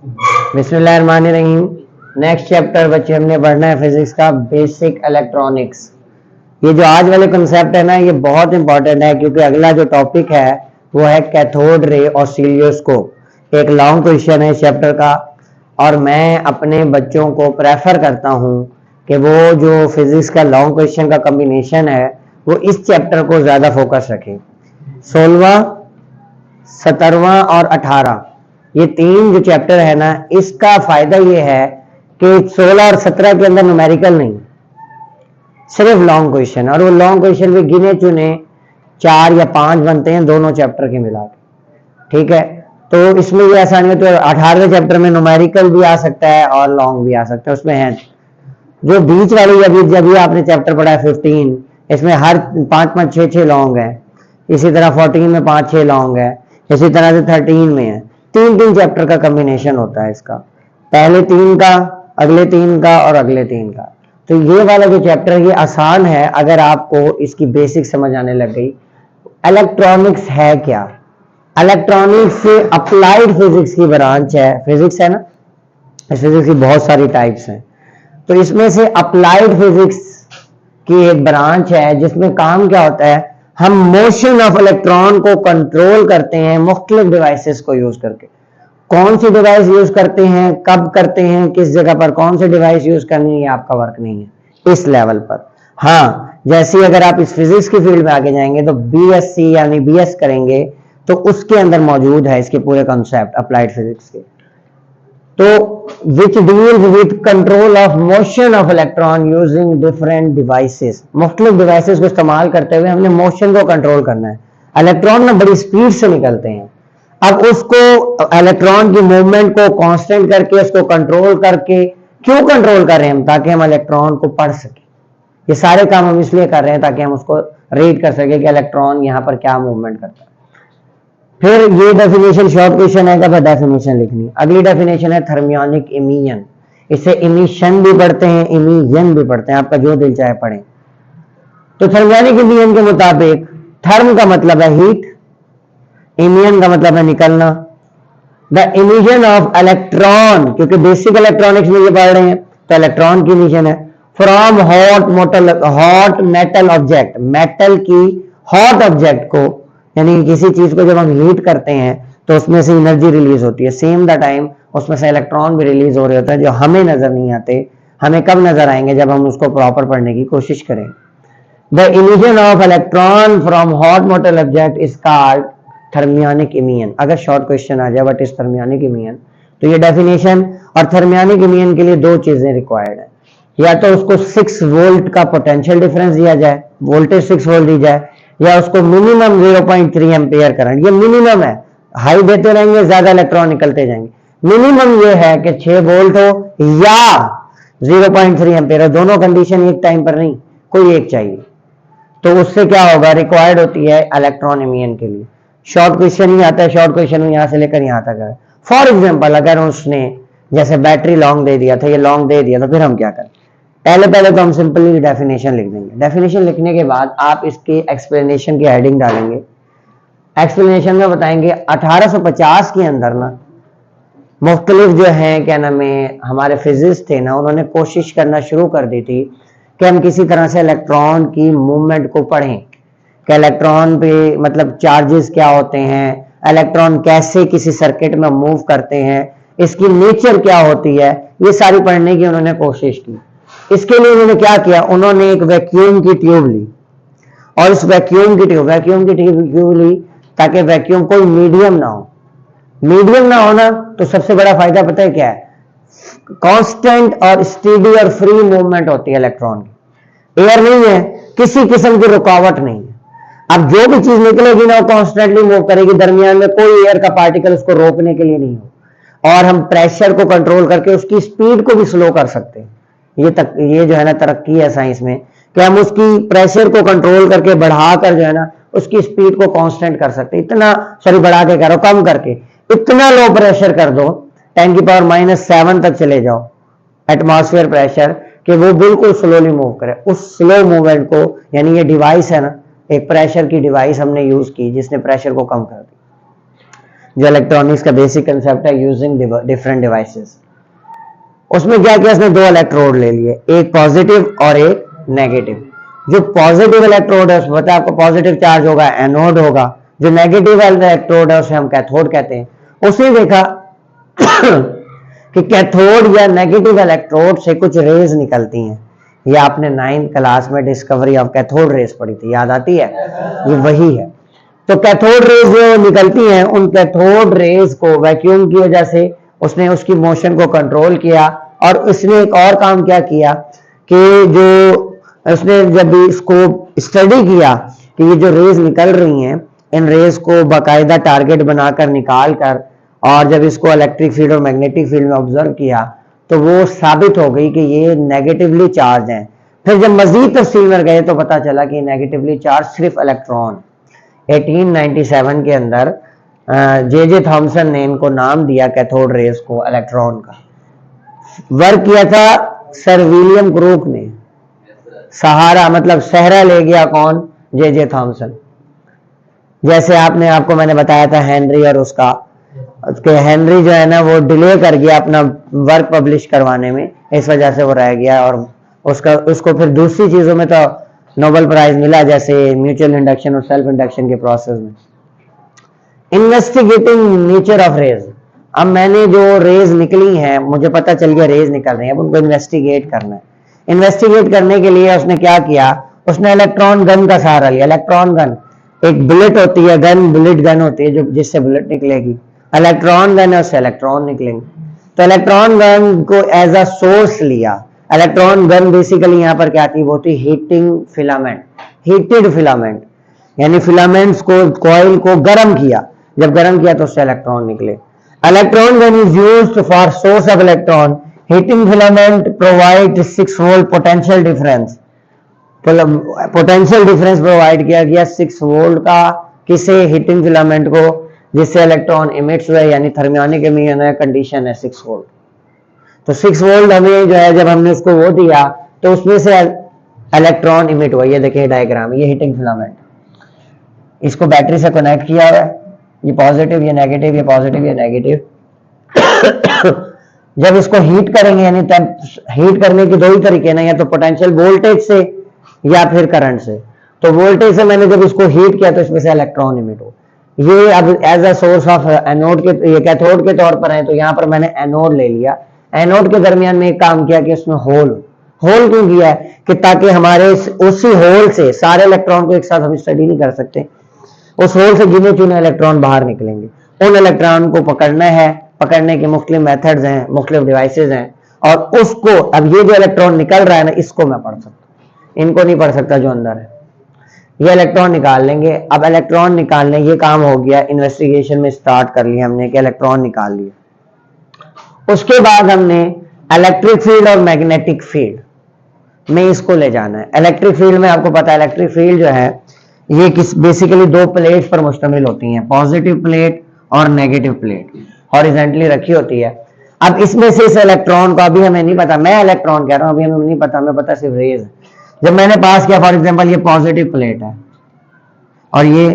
बिस्मिल्लाहिर्रहमानिर्रहीम। Next chapter बच्चे हमने पढ़ना है फिजिक्स का बेसिक इलेक्ट्रॉनिक्स। ये जो आज वाले कंसेप्ट है ना, ये बहुत इंपॉर्टेंट है क्योंकि अगला जो टॉपिक है वो है कैथोड रे ऑसिलियोस्कोप। एक लॉन्ग क्वेश्चन है इस चैप्टर का और मैं अपने बच्चों को प्रेफर करता हूँ कि वो जो फिजिक्स का लॉन्ग क्वेश्चन का कॉम्बिनेशन है वो इस चैप्टर को ज्यादा फोकस रखें। 16वां, 17वां और 18 ये तीन जो चैप्टर है ना, इसका फायदा ये है कि 16 और 17 के अंदर न्यूमेरिकल नहीं, सिर्फ लॉन्ग क्वेश्चन, और वो लॉन्ग क्वेश्चन भी गिने चुने 4 या 5 बनते हैं दोनों चैप्टर के मिला के। ठीक है, तो इसमें ये आसानी है। तो 18वें चैप्टर में न्यूमेरिकल भी आ सकता है और लॉन्ग भी आ सकता है। उसमें है जो बीच वाली जब ये आपने चैप्टर पढ़ा है 15, इसमें हर 5-5, 6-6 लॉन्ग है। इसी तरह 14 में 5-6 लॉन्ग है। इसी तरह से 13 में है। 3-3 चैप्टर का कॉम्बिनेशन होता है इसका, पहले 3 का, अगले 3 का और अगले 3 का। तो ये वाला जो चैप्टर है ये आसान है अगर आपको इसकी बेसिक समझ आने लग गई। इलेक्ट्रॉनिक्स है क्या? इलेक्ट्रॉनिक्स अप्लाइड फिजिक्स की ब्रांच है। फिजिक्स है ना, इस फिजिक्स की बहुत सारी टाइप्स हैं, तो इसमें से अप्लाइड फिजिक्स की एक ब्रांच है जिसमें काम क्या होता है, हम मोशन ऑफ इलेक्ट्रॉन को कंट्रोल करते हैं मुख्तलिफ डिवाइसेस को यूज करके। कौन सी डिवाइस यूज करते हैं, कब करते हैं, किस जगह पर कौन सी डिवाइस यूज करनी है, ये आपका वर्क नहीं है इस लेवल पर। हाँ, जैसे अगर आप इस फिजिक्स की फील्ड में आगे जाएंगे तो बीएससी यानी बीएस करेंगे तो उसके अंदर मौजूद है इसके पूरे कॉन्सेप्ट अप्लाइड फिजिक्स के। तो which deals with control of motion of electron using different devices. मुख्तलिफ डिवाइसेस को इस्तेमाल करते हुए हमने मोशन को कंट्रोल करना है। इलेक्ट्रॉन ना बड़ी स्पीड से निकलते हैं, अब उसको इलेक्ट्रॉन की मूवमेंट को कांस्टेंट करके उसको कंट्रोल करके, क्यों कंट्रोल कर रहे हैं हम? ताकि हम इलेक्ट्रॉन को पढ़ सके। ये सारे काम हम इसलिए कर रहे हैं ताकि हम उसको रीड कर सके कि इलेक्ट्रॉन यहाँ पर क्या मूवमेंट करता है। फिर ये डेफिनेशन शॉर्ट क्वेश्चन है, कब डेफिनेशन लिखनी। अगली डेफिनेशन है थर्मियोनिक इमिशन। इसे इमिशन भी पढ़ते हैं, इमिशन भी पढ़ते हैं, आपका जो दिल चाहे पढ़ें। तो थर्मियोनिक इमिशन के मुताबिक थर्म का मतलब है हीट, इमिशन का मतलब है निकलना। द इमिशन ऑफ इलेक्ट्रॉन, क्योंकि बेसिक इलेक्ट्रॉनिक्स में ये पढ़ रहे हैं तो इलेक्ट्रॉन की इमिशन है from hot metal object. Metal की हॉट ऑब्जेक्ट को, यानी किसी चीज को जब हम हीट करते हैं तो उसमें से एनर्जी रिलीज होती है, सेम द टाइम उसमें से इलेक्ट्रॉन भी रिलीज हो रहे होते हैं जो हमें नजर नहीं आते। हमें कब नजर आएंगे? जब हम उसको प्रॉपर पढ़ने की कोशिश करें। The emission of electron from hot metal object is called thermionic emission. अगर शॉर्ट क्वेश्चन आ जाए व्हाट इज थर्मियोनिक इमिशन, तो ये डेफिनेशन और थर्मियोनिक इमिशन के लिए दो चीजें रिक्वायर्ड है। या तो उसको 6 वोल्ट का पोटेंशियल डिफरेंस दिया जाए, वोल्टेज 6 वोल्ट दी जाए, या उसको मिनिमम 0.3 एम्पियर करंट। ये मिनिमम है, हाई देते रहेंगे ज्यादा इलेक्ट्रॉन निकलते जाएंगे। मिनिमम ये है कि 6 वोल्ट हो या 0.3 एम्पियर, दोनों कंडीशन एक टाइम पर नहीं, कोई एक चाहिए। तो उससे क्या होगा, रिक्वायर्ड होती है इलेक्ट्रॉन इमिशन के लिए। शॉर्ट क्वेश्चन ही आता है, शॉर्ट क्वेश्चन यहां से लेकर यहां तक है। फॉर एग्जाम्पल अगर उसने जैसे बैटरी लॉन्ग दे दिया था, ये लॉन्ग दे दिया, तो फिर हम क्या करें? पहले तो हम सिंपली डेफिनेशन लिख देंगे। डेफिनेशन लिखने के बाद आप इसकी एक्सप्लेनेशन की हेडिंग डालेंगे। एक्सप्लेनेशन में बताएंगे 1850 के अंदर ना मुख्तलिफ जो है क्या नाम है हमारे फिजिस्ट थे ना, उन्होंने कोशिश करना शुरू कर दी थी कि हम किसी तरह से इलेक्ट्रॉन की मूवमेंट को पढ़ें कि इलेक्ट्रॉन पे मतलब चार्जेस क्या होते हैं, इलेक्ट्रॉन कैसे किसी सर्किट में मूव करते हैं, इसकी नेचर क्या होती है, ये सारी पढ़ने की उन्होंने कोशिश की। इसके लिए उन्होंने क्या किया, उन्होंने एक वैक्यूम की ट्यूब ली और इस वैक्यूम की ट्यूब ली ताकि वैक्यूम कोई मीडियम ना हो। मीडियम ना होना तो सबसे बड़ा फायदा पता है क्या है? कांस्टेंट और स्टेडी और फ्री मूवमेंट होती है इलेक्ट्रॉन की। एयर नहीं है, किसी किस्म की रुकावट नहीं है। अब जो भी चीज निकलेगी ना वो कॉन्स्टेंटली मूव करेगी, दरमियान में कोई एयर का पार्टिकल उसको रोकने के लिए नहीं हो। और हम प्रेशर को कंट्रोल करके उसकी स्पीड को भी स्लो कर सकते हैं। ये जो है ना तरक्की है साइंस में कि हम उसकी प्रेशर को कंट्रोल करके बढ़ाकर जो है ना उसकी स्पीड को कांस्टेंट कर सकते हैं। इतना सॉरी बढ़ा के करो, कम करके इतना लो प्रेशर कर दो 10⁻⁷ तक चले जाओ एटमॉस्फेयर प्रेशर, कि वो बिल्कुल स्लोली मूव करे। उस स्लो मूवमेंट को, यानी ये डिवाइस है ना, एक प्रेशर की डिवाइस हमने यूज की जिसने प्रेशर को कम कर दिया। जो इलेक्ट्रॉनिक्स का बेसिक कंसेप्ट है, यूजिंग डिफरेंट डिवाइसेस। उसमें क्या किया, उसने 2 इलेक्ट्रोड ले लिए, एक पॉजिटिव और एक नेगेटिव। जो पॉजिटिव इलेक्ट्रोड है उसमें पता है आपको पॉजिटिव चार्ज होगा, एनोड होगा। जो नेगेटिव इलेक्ट्रोड है उसे हम कैथोड कहते हैं। उसने देखा कि कैथोड या नेगेटिव इलेक्ट्रोड से कुछ रेज निकलती हैं। ये आपने 9th क्लास में डिस्कवरी ऑफ कैथोड रेज पढ़ी थी, याद आती है? ये वही है। तो कैथोड रेज जो निकलती हैं, उन कैथोड रेज को वैक्यूम की वजह से उसने उसकी मोशन को कंट्रोल किया। और उसने एक और काम क्या किया कि जो उसने जब इसको स्टडी किया कि ये जो रेज निकल रही हैं, इन रेज को बाकायदा टारगेट बनाकर निकाल कर, और जब इसको इलेक्ट्रिक फील्ड और मैग्नेटिक फील्ड में ऑब्जर्व किया तो वो साबित हो गई कि ये नेगेटिवली चार्ज हैं। फिर जब मजीद तफसील में गए तो पता चला कि नेगेटिवली चार्ज सिर्फ इलेक्ट्रॉन। 1897 के अंदर जे थॉमसन ने इनको नाम दिया कैथोड रेज को इलेक्ट्रॉन का। वर्क किया था सर विलियम क्रूक ने। सहारा मतलब सहरा ले गया कौन? J Thomson. जैसे आपको मैंने बताया था हेनरी और उसका हेनरी जो है ना वो डिले कर गया अपना वर्क पब्लिश करवाने में, इस वजह से वो रह गया। और उसको फिर दूसरी चीजों में तो नोबेल प्राइज मिला, जैसे म्यूचुअल इंडक्शन और सेल्फ इंडक्शन के प्रोसेस में। Investigating nature of rays. अब मैंने जो रेज निकली हैं, मुझे पता चल गया रेज निकल रही है, अब उनको इन्वेस्टिगेट करना है। इन्वेस्टिगेट करने के लिए उसने क्या किया, उसने इलेक्ट्रॉन गन का सहारा लिया। इलेक्ट्रॉन गन एक बुलेट होती है, गन बुलेट गन होती है जो जिससे बुलेट निकलेगी। इलेक्ट्रॉन गन है, उससे इलेक्ट्रॉन निकलेंगे। तो इलेक्ट्रॉन गन को एज अ सोर्स लिया। इलेक्ट्रॉन गन बेसिकली यहाँ पर क्या थी, वो थी हीटिंग फिलामेंट, हीटेड फिलामेंट, यानी फिलामेंट्स को कॉइल को गर्म किया। जब गर्म किया तो उससे इलेक्ट्रॉन निकले। Electron gun is used for source of electron. Heating filament provide 6 volt potential difference. Potential difference provide किया गया 6 वोल्ट का, किसे? हीटिंग फिलामेंट को, जिससे इलेक्ट्रॉन इमिट्स हुए, यानी थर्मियोनिक इमिशन कंडीशन है 6 वोल्ट। तो 6 वोल्ट हमें जो है जब हमने उसको वो दिया तो उसमें से इलेक्ट्रॉन इमिट हुआ। ये देखिए डायग्राम, ये हीटिंग फिलामेंट, इसको बैटरी से कनेक्ट किया हुआ है, ये पॉजिटिव ये नेगेटिव, ये पॉजिटिव ये नेगेटिव। जब इसको हीट करेंगे, यानी हीट करने के 2 ही तरीके ना, या तो पोटेंशियल वोल्टेज से या फिर करंट से। तो वोल्टेज से मैंने जब इसको हीट किया तो इसमें से इलेक्ट्रॉन इमिट हो। ये अब as a source of anode के, ये कैथोड के तौर पर है, तो यहाँ पर मैंने एनोड ले लिया। एनोड के दरमियान में एक काम किया कि उसमें होल क्यों किया है कि ताकि हमारे उसी होल से सारे इलेक्ट्रॉन को एक साथ हम स्टडी नहीं कर सकते, उस होल से गिने चुने इलेक्ट्रॉन बाहर निकलेंगे। उन इलेक्ट्रॉन को पकड़ना है, पकड़ने के मुख्तलिफ मेथड्स हैं, मुख्तलिफ डिवाइसेज हैं, और उसको अब ये जो इलेक्ट्रॉन निकल रहा है ना, इसको मैं पढ़ सकता हूँ, इनको नहीं पढ़ सकता जो अंदर है। ये इलेक्ट्रॉन निकाल लेंगे। अब इलेक्ट्रॉन निकालने ये काम हो गया, इन्वेस्टिगेशन में स्टार्ट कर लिया हमने कि इलेक्ट्रॉन निकाल लिया। उसके बाद हमने इलेक्ट्रिक फील्ड और मैग्नेटिक फील्ड में इसको ले जाना है। इलेक्ट्रिक फील्ड में आपको पता है इलेक्ट्रिक फील्ड जो है ये बेसिकली 2 प्लेट्स पर मुश्तमिल होती हैं, पॉजिटिव प्लेट और नेगेटिव प्लेट, हॉरिजॉन्टली रखी होती है। अब इसमें से इस इलेक्ट्रॉन को अभी हमें नहीं पता, मैं इलेक्ट्रॉन कह रहा हूं, अभी हमें नहीं पता, हमें पता सिर्फ रेज है। जब मैंने पास किया, फॉर एग्जांपल ये पॉजिटिव प्लेट है और ये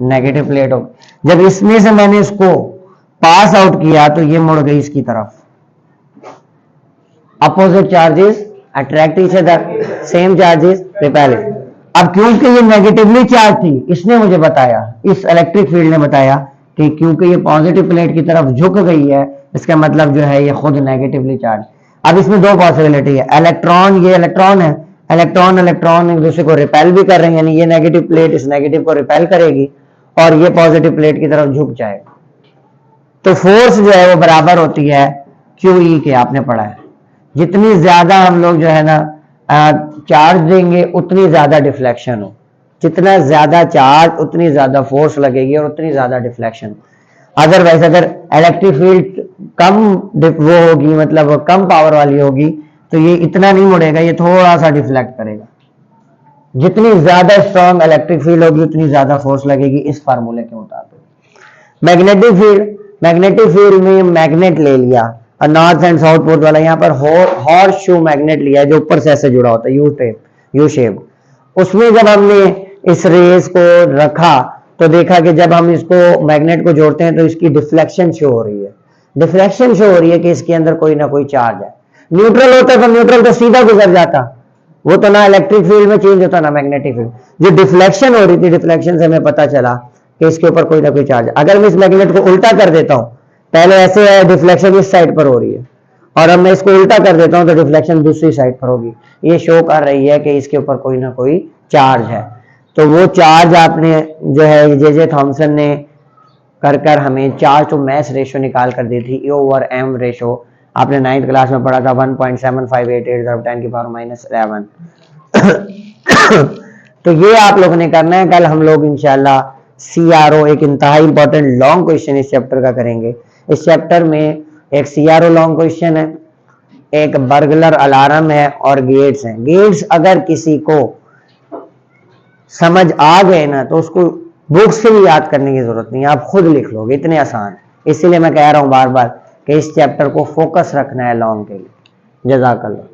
नेगेटिव प्लेट हो, जब इसमें से मैंने इसको पास आउट किया तो ये मुड़ गई इसकी तरफ। Opposite charges attract each other, same charges repel. अब क्योंकि ये नेगेटिवली चार्ज थी, इसने मुझे बताया, इस इलेक्ट्रिक फील्ड ने बताया कि क्योंकि ये पॉजिटिव प्लेट की तरफ झुक गई है, इसका मतलब जो है ये खुद नेगेटिवली चार्ज। अब इसमें 2 पॉसिबिलिटी है, इलेक्ट्रॉन, ये इलेक्ट्रॉन है, इलेक्ट्रॉन एक दूसरे को रिपेल भी कर रहे हैं, यानी ये नेगेटिव प्लेट इस नेगेटिव को रिपेल करेगी और ये पॉजिटिव प्लेट की तरफ झुक जाएगा। तो फोर्स जो है वो बराबर होती है QE के, आपने पढ़ा है। जितनी ज्यादा हम लोग जो है ना चार्ज देंगे उतनी ज्यादा डिफ्लेक्शन हो, जितना ज्यादा चार्ज उतनी ज्यादा फोर्स लगेगी और उतनी ज्यादा डिफ्लेक्शन। अदरवाइज अगर इलेक्ट्रिक फील्ड कम वो होगी, मतलब कम पावर वाली होगी, तो ये इतना नहीं मुड़ेगा, ये थोड़ा सा डिफ्लेक्ट करेगा। जितनी ज्यादा स्ट्रॉन्ग इलेक्ट्रिक फील्ड होगी उतनी ज्यादा फोर्स लगेगी, इस फार्मूले के मुताबिक। मैग्नेटिक फील्ड में मैग्नेट ले लिया और नॉर्थ एंड साउथ पोल वाला, यहाँ पर हॉर्स शू मैग्नेट लिया है जो ऊपर से ऐसे जुड़ा होता है, यू शेप। उसमें जब हमने इस रेस को रखा तो देखा कि जब हम इसको मैग्नेट को जोड़ते हैं तो इसकी डिफ्लेक्शन शो हो रही है, डिफ्लेक्शन शो हो रही है कि इसके अंदर कोई ना कोई चार्ज है। न्यूट्रल होता तो न्यूट्रल तो सीधा गुजर जाता, वो तो ना इलेक्ट्रिक फील्ड में चेंज होता ना मैग्नेटिक फील्ड। जो डिफ्लेक्शन हो रही थी, डिफ्लेक्शन से हमें पता चला कि इसके ऊपर कोई ना कोई चार्ज। अगर मैं इस मैग्नेट को उल्टा कर देता हूं, पहले ऐसे है डिफ्लेक्शन इस साइड पर हो रही है, और अब मैं इसको उल्टा कर देता हूं तो डिफ्लेक्शन दूसरी साइड पर होगी। ये शो कर रही है कि इसके ऊपर कोई ना कोई चार्ज है। तो वो चार्ज आपने जो है जे थॉमसन ने कर हमें चार्ज टू मैस रेशो निकाल कर दी थी, E/m रेशो आपने 9th क्लास में पढ़ा था 1.7588 10 तो ये आप लोगों ने करना है। कल हम लोग इंशाल्लाह CRO, एक इंतहाई इंपॉर्टेंट लॉन्ग क्वेश्चन इस चैप्टर का करेंगे। इस चैप्टर में एक CRO लॉन्ग क्वेश्चन है, एक बर्गलर अलार्म है और गेट्स हैं। गेट्स अगर किसी को समझ आ गए ना तो उसको बुक्स से भी याद करने की जरूरत नहीं, आप खुद लिख लोगे, इतने आसान। इसीलिए मैं कह रहा हूं बार बार कि इस चैप्टर को फोकस रखना है लॉन्ग के लिए। जज़ाकल्लाह।